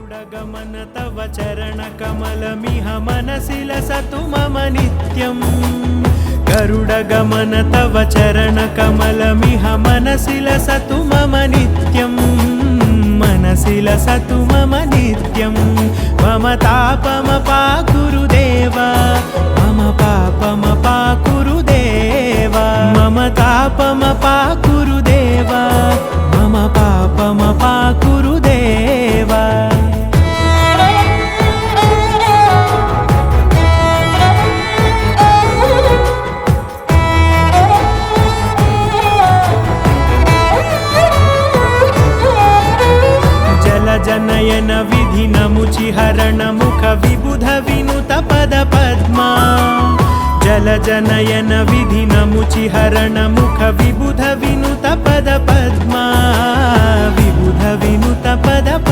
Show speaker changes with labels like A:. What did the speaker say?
A: गरुडगमन तव चरणकमलमिह मनसि लसतु मम नित्यम् गरुडगमन तव चरणकमलमिह मनसि लसतु मम नित्यम् मनसि लसतु मम नित्यम् मम तापमपाकुरु देवा मम पापमपाकुरु देवा मम तापमपाकुरु देवा मम पापमपाकुरु देवा जनयन विधि नमुचिहरण मुख विबुध विनुत पद पद्मा जल जनयन विधि नमुचिहरण मुख विबुध विनुत पद पद्मा विबुध विनुत पद पद्मा।